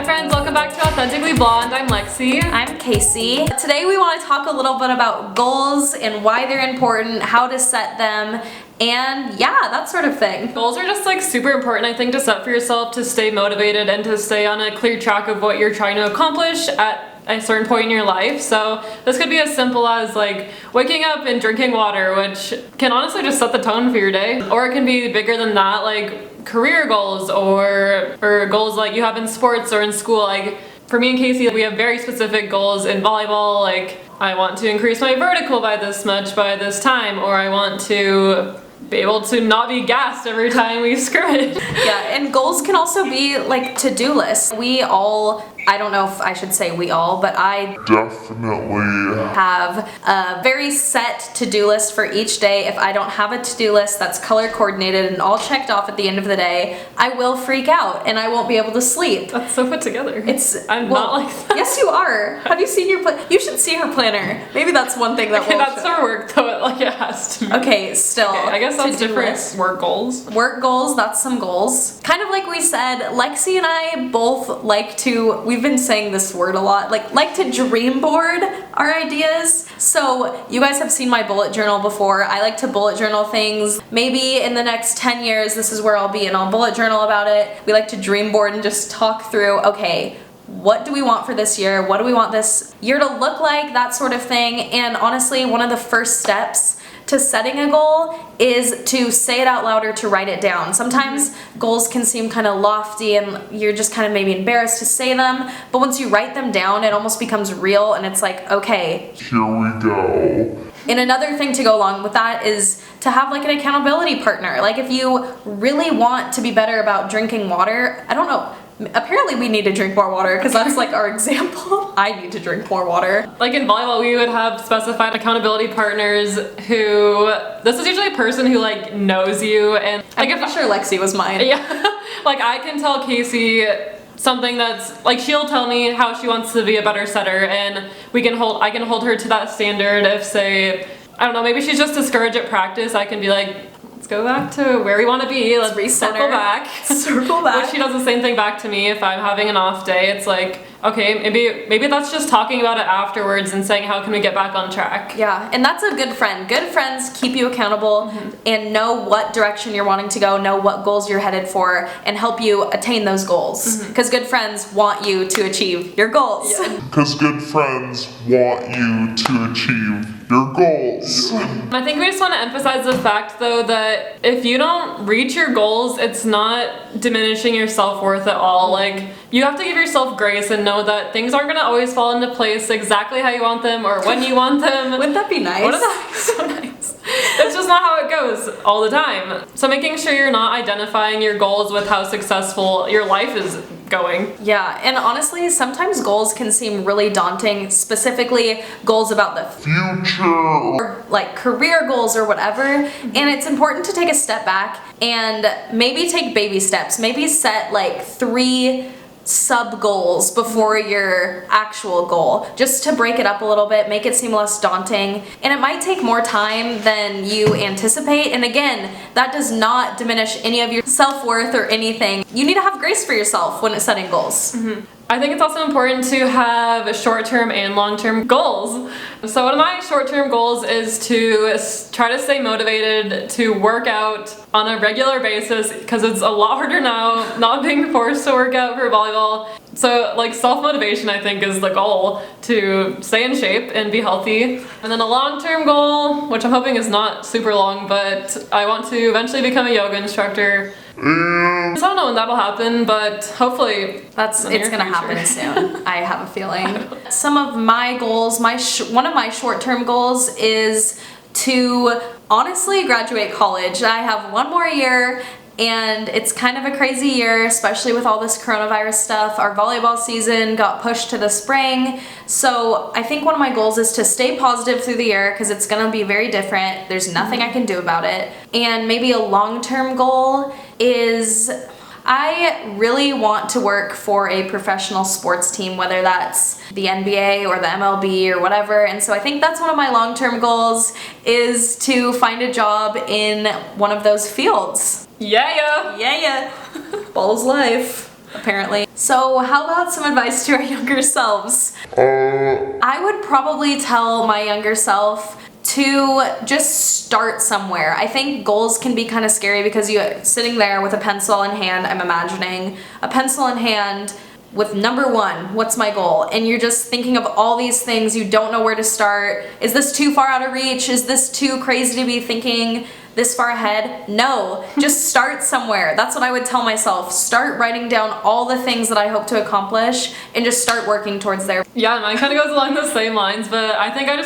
Hi friends, welcome back to Authentically Blonde. I'm Lexi. I'm Casey. Today we want to talk a little bit about goals and why they're important, how to set them, and yeah, that sort of thing. Goals are just like super important, I think, to set for yourself to stay motivated and to stay on a clear track of what you're trying to accomplish at a certain point in your life. So this could be as simple as like waking up and drinking water, which can honestly just set the tone for your day. Or it can be bigger than that, like career goals or goals like you have in sports or in school. Like for me and Casey, we have very specific goals in volleyball. Like I want to increase my vertical by this much by this time, or I want to be able to not be gassed every time we scrimmage. Yeah, and goals can also be like to-do lists. We all, I don't know if I should say we all, but I definitely have a very set to-do list for each day. If I don't have a to-do list that's color coordinated and all checked off at the end of the day, I will freak out and I won't be able to sleep. That's so put together. I'm not like that. Yes, you are. Have you seen your You should see her planner. Maybe that's one thing that Okay, will that's our work though. It has to be. Okay, still. Okay, I guess that's to-do different. list. Work goals. Work goals, that's some goals. Kind of like we said, Lexi and I both like to, we've been saying this word a lot, like to dream board our ideas. So you guys have seen my bullet journal before. I like to bullet journal things. Maybe in the next 10 years, this is where I'll be and I'll bullet journal about it. We like to dream board and just talk through, okay, what do we want for this year? What do we want this year to look like? That sort of thing. And honestly, one of the first steps to setting a goal is to say it out loud or to write it down. Sometimes goals can seem kind of lofty and you're just kind of maybe embarrassed to say them, but once you write them down, it almost becomes real and it's like, okay, here we go. And another thing to go along with that is to have like an accountability partner. Like if you really want to be better about drinking water, I don't know, apparently we need to drink more water because that's like our example. I need to drink more water. Like in volleyball, we would have specified accountability partners who, this is usually a person who like knows you and like I'm pretty sure Lexi was mine. Yeah, like I can tell Casey something that's like she'll tell me how she wants to be a better setter and I can hold her to that standard. If say, I don't know, maybe she's just discouraged at practice, I can be like, let's go back to where we want to be. Let's reset circle back. Circle back. Which she does the same thing back to me if I'm having an off day. It's like, okay, maybe that's just talking about it afterwards and saying how can we get back on track. Yeah, and that's a good friend. Good friends keep you accountable and know what direction you're wanting to go, know what goals you're headed for, and help you attain those goals. Because good friends want you to achieve your goals. Because good friends want you to achieve your goals. I think we just want to emphasize the fact though that if you don't reach your goals, it's not diminishing your self-worth at all. Like you have to give yourself grace and know that things aren't going to always fall into place exactly how you want them or when you want them. Wouldn't that be nice? Wouldn't that be so nice? It's just not how it goes all the time. So making sure you're not identifying your goals with how successful your life is going. Yeah, and honestly, sometimes goals can seem really daunting, specifically goals about the Future. or like career goals or whatever. And it's important to take a step back and maybe take baby steps. Maybe set like 3 sub goals before your actual goal, just to break it up a little bit, make it seem less daunting. And it might take more time than you anticipate. And again, that does not diminish any of your self-worth or anything. You need to have grace for yourself when setting goals. I think it's also important to have short-term and long-term goals. So one of my short-term goals is to try to stay motivated to work out on a regular basis because it's a lot harder now not being forced to work out for volleyball. So like self-motivation I think is the goal, to stay in shape and be healthy. And then a long-term goal, which I'm hoping is not super long, but I want to eventually become a yoga instructor. So I don't know when that'll happen, but hopefully It's gonna happen soon. I have a feeling. Some of my goals, one of my short-term goals is to honestly graduate college. I have one more year and it's kind of a crazy year, especially with all this coronavirus stuff. Our volleyball season got pushed to the spring. So I think one of my goals is to stay positive through the year because it's gonna be very different. There's nothing I can do about it. And maybe a long-term goal is I really want to work for a professional sports team, whether that's the NBA or the MLB or whatever. And so I think that's one of my long-term goals, is to find a job in one of those fields. Yeah. Yeah. Ball's life. apparently. So how about some advice to our younger selves? I would probably tell my younger self to just start somewhere. I think goals can be kind of scary because you're sitting there with a pencil in hand, I'm imagining, a pencil in hand with number 1, what's my goal? And you're just thinking of all these things, you don't know where to start. Is this too far out of reach? Is this too crazy to be thinking this far ahead? No, just start somewhere. That's what I would tell myself. Start writing down all the things that I hope to accomplish and just start working towards there. Yeah, mine kind of goes along the same lines, but I think I would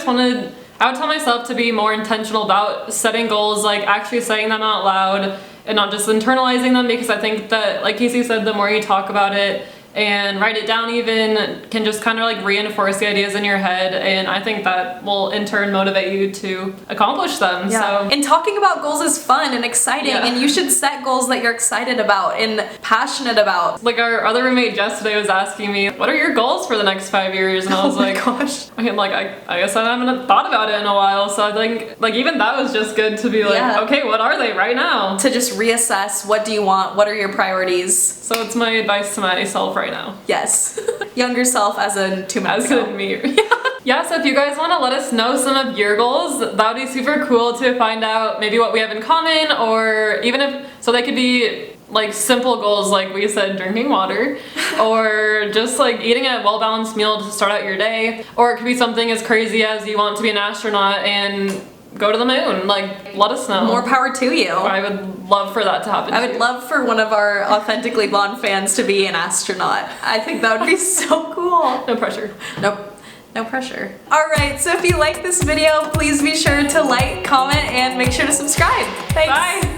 tell myself to be more intentional about setting goals, like actually saying them out loud and not just internalizing them, because I think that, like Casey said, the more you talk about it and write it down even, can just kind of like reinforce the ideas in your head, and I think that will in turn motivate you to accomplish them. Yeah. So And talking about goals is fun and exciting, Yeah. and you should set goals that you're excited about and passionate about. like our other roommate Jess today was asking me, what are your goals for the next 5 years? And I was like, gosh. I guess I haven't thought about it in a while, so I think like even that was just good to be like, Yeah. okay, what are they right now? To just reassess, what do you want? What are your priorities? So it's my advice to myself right now. Yes. Younger self as in 2 months As ago. in me. Yeah, so if you guys want to let us know some of your goals, that would be super cool to find out maybe what we have in common, or even if, so they could be like simple goals like we said, drinking water, or just like eating a well-balanced meal to start out your day, or it could be something as crazy as you want to be an astronaut and go to the moon. Like, let us know. More power to you. I would love for that to happen. I would too. love for one of our Authentically Blonde fans to be an astronaut. I think that would be so cool. No pressure. Nope. No pressure. Alright, so if you like this video, please be sure to like, comment, and make sure to subscribe. Thanks. Bye.